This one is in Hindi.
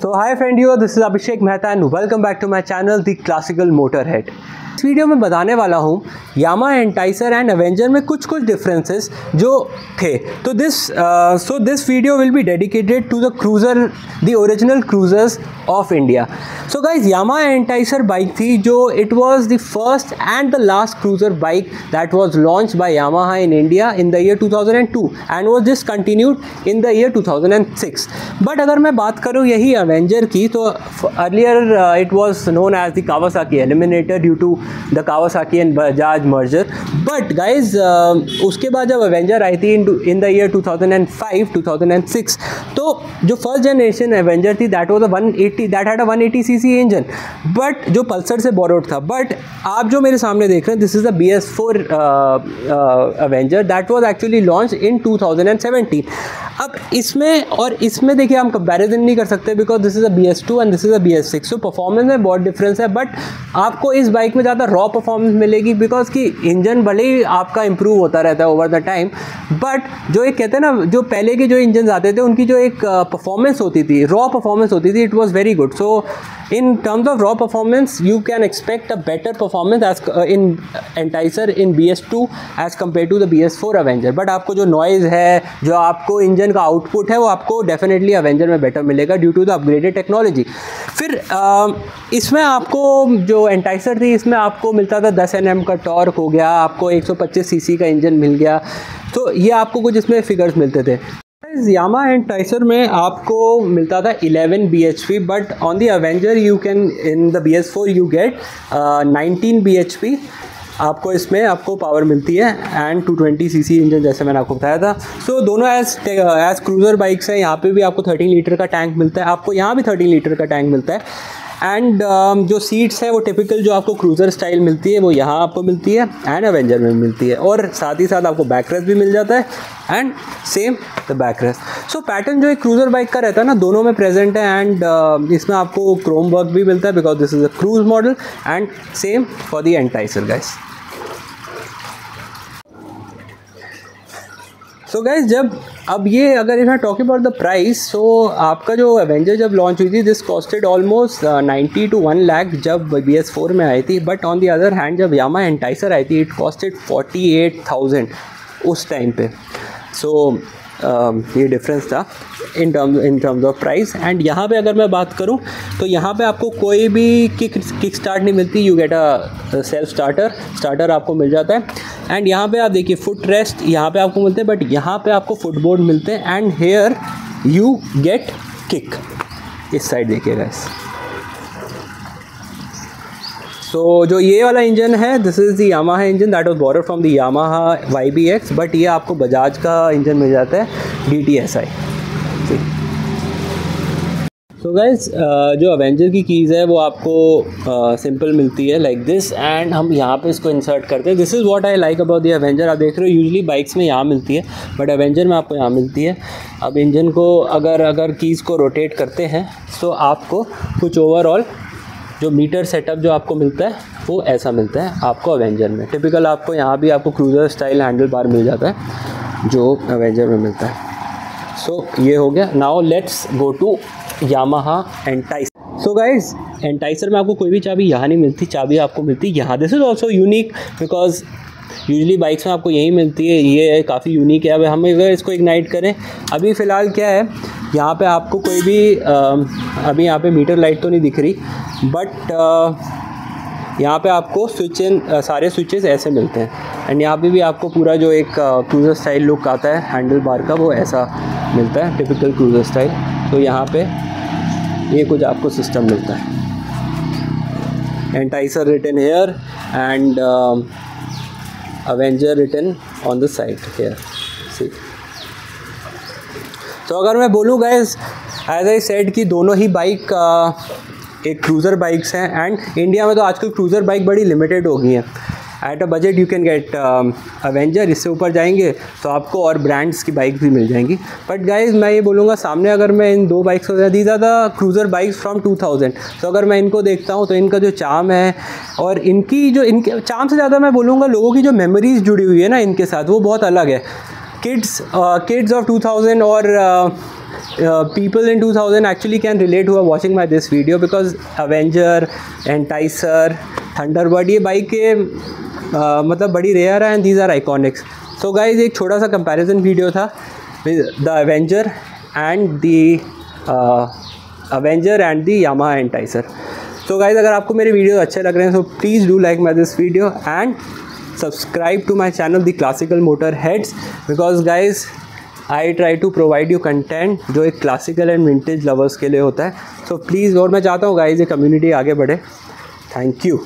So hi friend, this is Abhishek Mehta and welcome back to my channel The Classical Motorhead. इस वीडियो में बताने वाला हूँ यामाहा एंटाइसर एंड अवेंजर में कुछ डिफरेंसेस जो थे। तो this video will be dedicated to the cruiser, the original cruisers of India. So guys, Yamaha Enticer bike थी जो it was the first and the last cruiser bike that was launched by Yamaha in India in the year 2002 and was discontinued in the year 2006। But अगर मैं बात करूँ यही अवेंजर की, तो earlier it was known as the Kawasaki Eliminator due to the Kawasaki and Bajaj merger. But guys, उसके बाद जब अवेंजर आई थी इन द ईयर 2005-2006, तो जो फर्स्ट जनरेशन अवेंजर थी that had a 180 CC engine, but जो पल्सर से बोरोड था। बट आप जो मेरे सामने देख रहे हैं, this is the BS4 Avenger that was actually launch in 2017। अब इसमें देखिए हम कंपैरिजन नहीं कर सकते because this is a BS2 and this is a BS6, so performance में बहुत डिफरेंस है। बट आपको इस बाइक में ज़्यादा रॉ परफॉर्मेंस मिलेगी बिकॉज कि इंजन भले ही आपका इंप्रूव होता रहता है ओवर द टाइम, बट जो एक कहते हैं ना, जो पहले के जो इंजन आते थे उनकी जो एक परफॉर्मेंस होती थी, रॉ परफॉर्मेंस होती थी, it was very good. So in terms of raw performance you can expect a better performance as in Enticer in BS2 as compared to the BS4 Avenger। But आपको जो नॉइज़ है, जो आपको इंजन का आउटपुट है, वो आपको डेफिनेटली अवेंजर में बेटर मिलेगा due to the upgraded technology. फिर इसमें आपको जो एंटाइसर थी, इसमें आपको मिलता था 10 Nm का टॉर्क हो गया, आपको 125 सीसी का इंजन मिल गया। तो ये आपको कुछ इसमें फिगर्स मिलते थे। यामाहा एंटाइसर में आपको मिलता था 11 bhp, but on the Avenger you can in the BS4 you get 19 bhp। आपको इसमें आपको पावर मिलती है एंड 220 सीसी इंजन, जैसे मैंने आपको बताया था। सो दोनों एज क्रूज़र बाइक्स हैं। यहाँ पे भी आपको 13 लीटर का टैंक मिलता है, आपको यहाँ भी 13 लीटर का टैंक मिलता है। एंड जो सीट्स है वो टिपिकल जो आपको क्रूज़र स्टाइल मिलती है वो यहाँ आपको मिलती है एंड अवेंजर में मिलती है, और साथ ही साथ आपको बैक रेस्ट भी मिल जाता है and same the back rest. So pattern जो एक क्रूज़र बाइक का रहता है ना, दोनों में प्रेजेंट है। एंड इसमें आपको क्रोम वर्क भी मिलता है because this is a cruise model and same for the Enticer guys. So guys, जब अब ये अगर if I talk about the price, so आपका जो अवेंजर जब लॉन्च हुई थी, this costed almost 90 to 1 lakh जब BS4 में आई थी। But on the other hand जब यामाहा एंटाइसर आई थी, इट कॉस्टेड 48,000 उस टाइम पे। सो ये डिफरेंस था in terms of price. And यहाँ पे अगर मैं बात करूँ तो यहाँ पे आपको कोई भी किक स्टार्ट नहीं मिलती, you get a self starter आपको मिल जाता है। एंड यहाँ पे आप देखिए फुट रेस्ट यहाँ पे आपको मिलते हैं, बट यहाँ पे आपको फुटबोर्ड मिलते हैं and here you get kick. इस साइड देखिए गाइस। सो जो ये वाला इंजन है, this is the Yamaha engine that was borrowed from the Yamaha YBX, but ये आपको बजाज का इंजन मिल जाता है DTSI। सो गाइज, जो अवेंजर की कीज़ है वो आपको सिंपल मिलती है लाइक दिस, एंड हम यहाँ पे इसको इंसर्ट करते हैं। This is what I like about the Avenger. आप देख रहे हो यूजुअली बाइक्स में यहाँ मिलती है, बट अवेंजर में आपको यहाँ मिलती है। अब इंजन को अगर कीज़ को रोटेट करते हैं तो आपको कुछ ओवरऑल जो मीटर सेटअप जो आपको मिलता है वो ऐसा मिलता है आपको अवेंजर में। टिपिकल आपको यहाँ भी आपको क्रूज़र स्टाइल हैंडल बार मिल जाता है जो अवेंजर में मिलता है। सो ये हो गया। Now let's go to Yamaha Enticer. So guys, Enticer में आपको कोई भी चाबी यहाँ नहीं मिलती, चाबी आपको मिलती है यहाँ। This is also unique because usually bikes में आपको यही मिलती है। ये काफ़ी यूनिक है। अब हम अगर इसको इग्नाइट करें, अभी फ़िलहाल क्या है, यहाँ पे आपको कोई भी अभी यहाँ पे मीटर लाइट तो नहीं दिख रही, बट यहाँ पे आपको सारे स्विचेस ऐसे मिलते हैं। एंड यहाँ पे भी आपको पूरा जो एक क्रूज़र स्टाइल लुक आता है हैंडल बार का, वो ऐसा मिलता है टिपिकल क्रूज़र स्टाइल। तो यहाँ पे ये कुछ आपको सिस्टम मिलता है। Enticer written here and Avenger written on the side here. See, तो अगर मैं बोलूँ गाइस, एज आई सेड कि दोनों ही बाइक एक क्रूज़र बाइक्स हैं। एंड इंडिया में तो आजकल क्रूज़र बाइक बड़ी लिमिटेड हो गई हैं। At a budget you can get Avenger. इससे ऊपर जाएंगे तो आपको और ब्रांड्स की बाइक भी मिल जाएंगी। बट गाइज, मैं ये बोलूँगा सामने, अगर मैं इन दो बाइक्स को, these are the cruiser bikes from 2000, तो अगर मैं इनको देखता हूँ तो इनका जो चार्म है, और इनके चार्म से ज़्यादा मैं बोलूँगा लोगों की जो मेमोरीज जुड़ी हुई है ना इनके साथ, वो बहुत अलग है। किड्स ऑफ 2000 और people in 2000 actually can relate who are watching my this video, because Avenger, Enticer, Thunderbird, ये बाइक के मतलब बड़ी रेयर है, and these are iconics. So guys एक छोटा सा कंपैरिजन वीडियो था the Avenger and the Yamaha Enticer. So guys अगर आपको मेरे वीडियो अच्छे लग रहे हैं, so please do like my this video and subscribe to my channel the classical motor heads, because guys I try to provide you content जो एक क्लासिकल एंड विंटेज लवर्स के लिए होता है. सो प्लीज़, और मैं चाहता हूँ गाइज ये कम्युनिटी आगे बढ़े. Thank you.